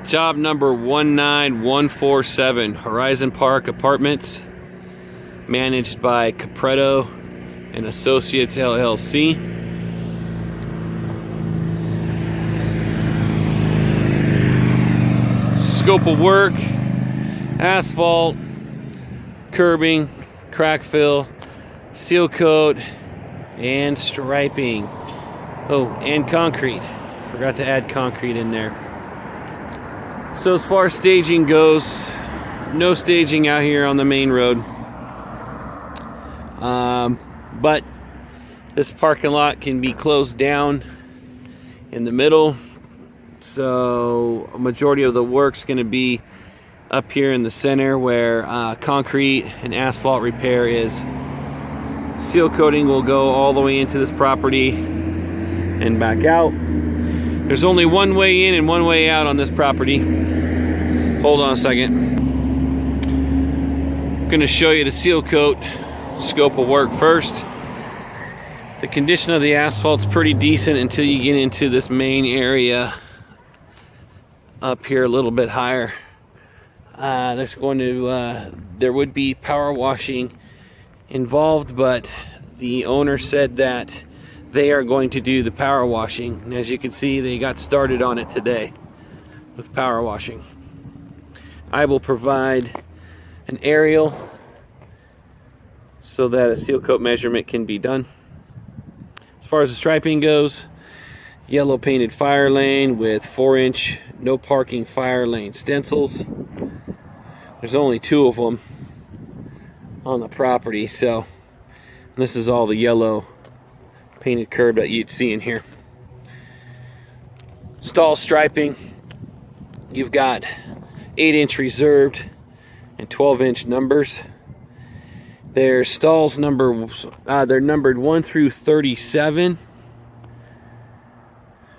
Job number 19147, Horizon Park Apartments, managed by Capretto and Associates LLC. Scope of work: asphalt, curbing, crack fill, seal coat, and striping. Oh, and concrete. Forgot to add concrete in there. So as far as staging goes, no staging out here on the main road. But this parking lot can be closed down in the middle. So a majority of the work's going to be up here in the center where concrete and asphalt repair is. Seal coating will go all the way into this property and back out. There's only one way in and one way out on this property. Hold on a second. I'm going to show you the seal coat scope of work first. The condition of the asphalt's pretty decent until you get into this main area up here a little bit higher. There would be power washing involved, but the owner said that they are going to do the power washing, and as you can see, they got started on it today with power washing. I will provide an aerial so that a seal coat measurement can be done. As far as the striping goes, yellow painted fire lane with 4-inch no parking fire lane stencils. There's only 2 of them on the property, so this is all the yellow painted curb that you'd see in here. Stall striping, you've got 8-inch reserved and 12-inch numbers. Their stalls they're numbered 1 through 37,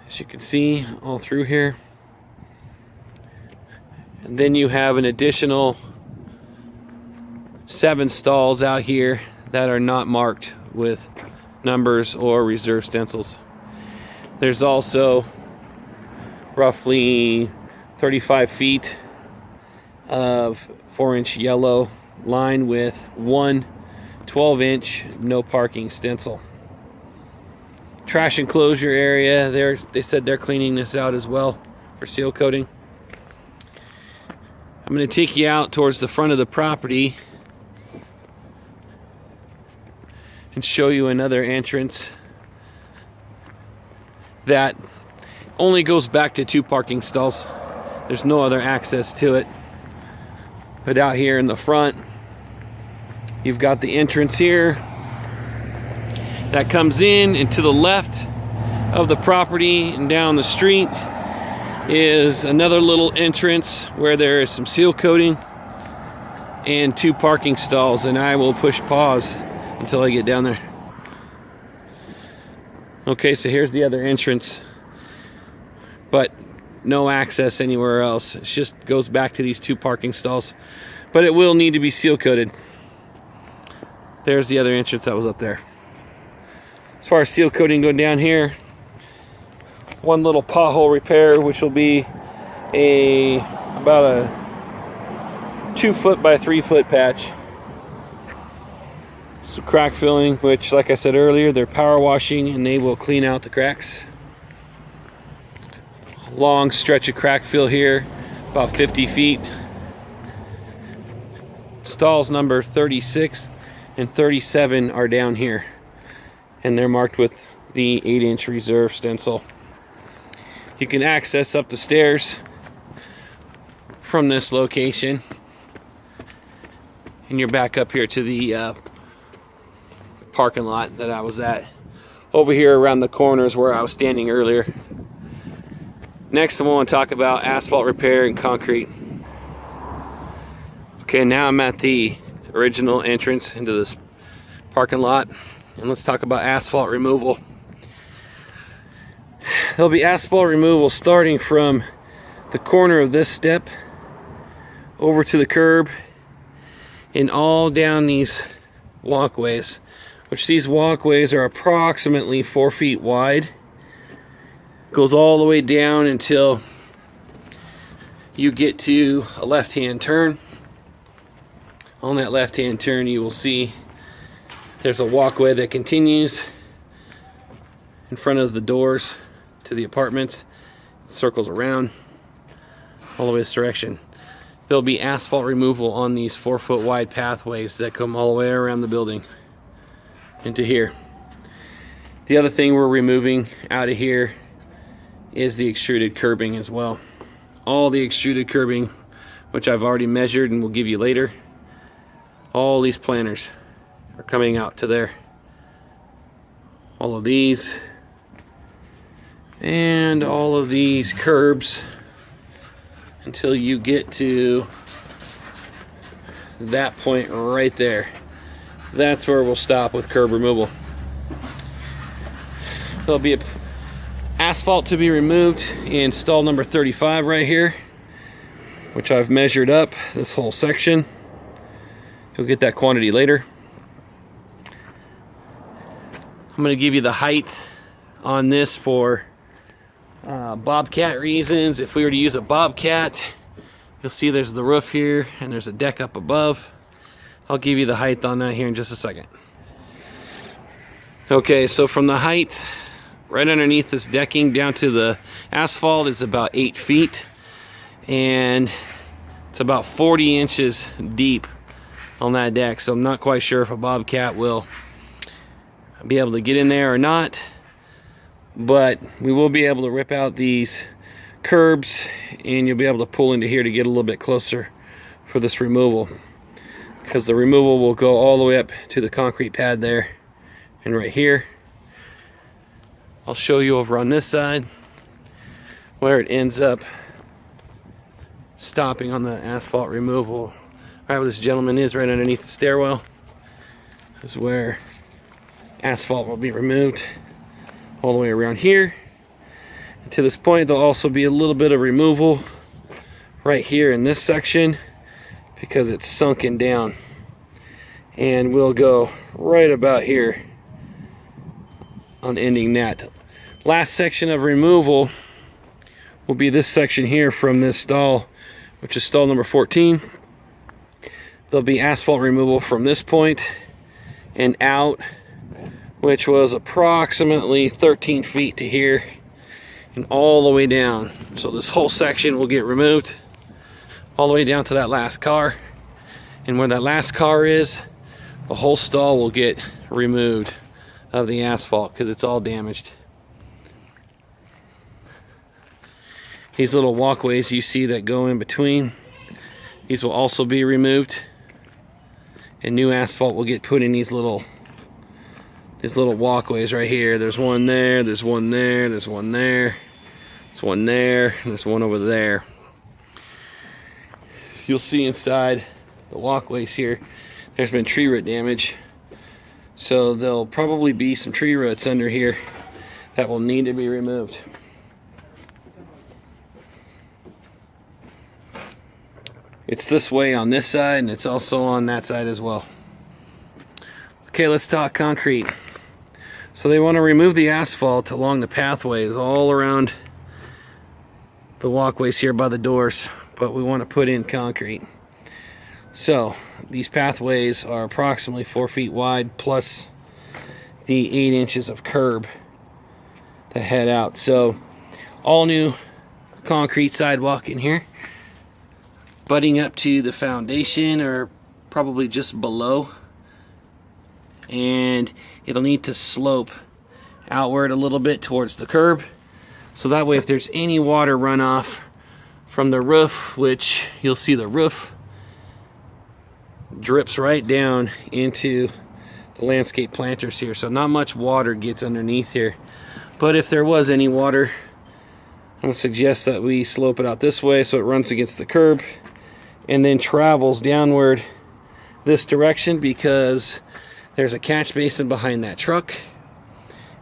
as you can see all through here. And then you have an additional 7 stalls out here that are not marked with numbers or reserve stencils. There's also roughly 35 feet of 4-inch yellow line with 1 12-inch no parking stencil. Trash enclosure area, they said they're cleaning this out as well for seal coating. I'm going to take you out towards the front of the property and show you another entrance that only goes back to 2 parking stalls. There's no other access to it. But out here in the front, you've got the entrance here that comes in, and to the left of the property and down the street is another little entrance where there is some seal coating and 2 parking stalls, and I will push pause until I get down there. Okay, so here's the other entrance, but no access anywhere else. It just goes back to these 2 parking stalls, but it will need to be seal coated. There's the other entrance that was up there. As far as seal coating going down here, one little pothole repair, which will be about a 2-foot by 3-foot patch. So crack filling, which, like I said earlier, they're power washing and they will clean out the cracks. Long stretch of crack fill here, about 50 feet. Stalls number 36 and 37 are down here, and they're marked with the 8-inch reserve stencil. You can access up the stairs from this location, and you're back up here to the parking lot that I was at. Over here around the corners where I was standing earlier. Next, I want to talk about asphalt repair and concrete. Okay, now I'm at the original entrance into this parking lot, and let's talk about asphalt removal. There'll be asphalt removal starting from the corner of this step over to the curb and all down these walkways, which these walkways are approximately 4 feet wide. Goes all the way down until you get to a left-hand turn. On that left-hand turn, you will see there's a walkway that continues in front of the doors to the apartments. It circles around all the way this direction. There'll be asphalt removal on these 4-foot wide pathways that come all the way around the building into here. The other thing we're removing out of here is the extruded curbing as well. All the extruded curbing, which I've already measured and will give you later, all these planters are coming out to there. All of these and all of these curbs until you get to that point right there. That's where we'll stop with curb removal. There'll be asphalt to be removed in stall number 35 right here, which I've measured up this whole section. You'll get that quantity later. I'm going to give you the height on this for Bobcat reasons. If we were to use a Bobcat, you'll see there's the roof here and there's a deck up above. I'll give you the height on that here in just a second. Okay, so from the height right underneath this decking down to the asphalt is about 8 feet, and it's about 40 inches deep on that deck. So I'm not quite sure if a Bobcat will be able to get in there or not, but we will be able to rip out these curbs and you'll be able to pull into here to get a little bit closer for this removal, because the removal will go all the way up to the concrete pad there and right here. I'll show you over on this side where it ends up stopping on the asphalt removal. Right where this gentleman is, right underneath the stairwell, is where asphalt will be removed all the way around here. And to this point, there'll also be a little bit of removal right here in this section because it's sunken down. And we'll go right about here on ending that. Last section of removal will be this section here from this stall, which is stall number 14. There'll be asphalt removal from this point and out, which was approximately 13 feet to here and all the way down. So this whole section will get removed all the way down to that last car. And where that last car is, the whole stall will get removed of the asphalt because it's all damaged. These little walkways you see that go in between, these will also be removed, and new asphalt will get put in these little walkways right here. There's one there, there's one there, there's one there, there's one there, and there's one over there. You'll see inside the walkways here, there's been tree root damage. So there'll probably be some tree roots under here that will need to be removed. It's this way on this side, and it's also on that side as well. Okay, let's talk concrete. So they want to remove the asphalt along the pathways all around the walkways here by the doors, but we want to put in concrete. So these pathways are approximately 4 feet wide plus the 8 inches of curb to head out. So all new concrete sidewalk in here, butting up to the foundation or probably just below, and it'll need to slope outward a little bit towards the curb, so that way if there's any water runoff from the roof, which you'll see the roof drips right down into the landscape planters here, so not much water gets underneath here. But if there was any water, I'm going to suggest that we slope it out this way so it runs against the curb and then travels downward this direction, because there's a catch basin behind that truck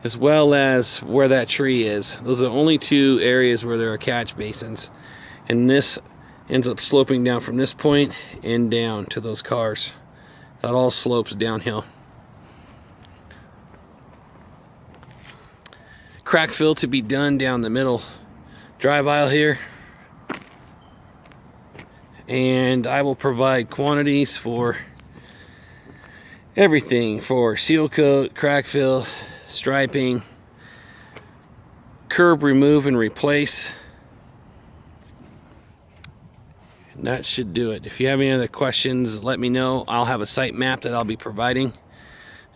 as well as where that tree is. Those are the only two areas where there are catch basins, and this ends up sloping down from this point and down to those cars. That all slopes downhill. Crack fill to be done down the middle drive aisle here. and I will provide quantities for everything, for seal coat, crack fill, striping, curb remove and replace. And that should do it. If you have any other questions, let me know. I'll have a site map that I'll be providing,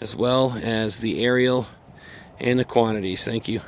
as well as the aerial and the quantities. Thank you.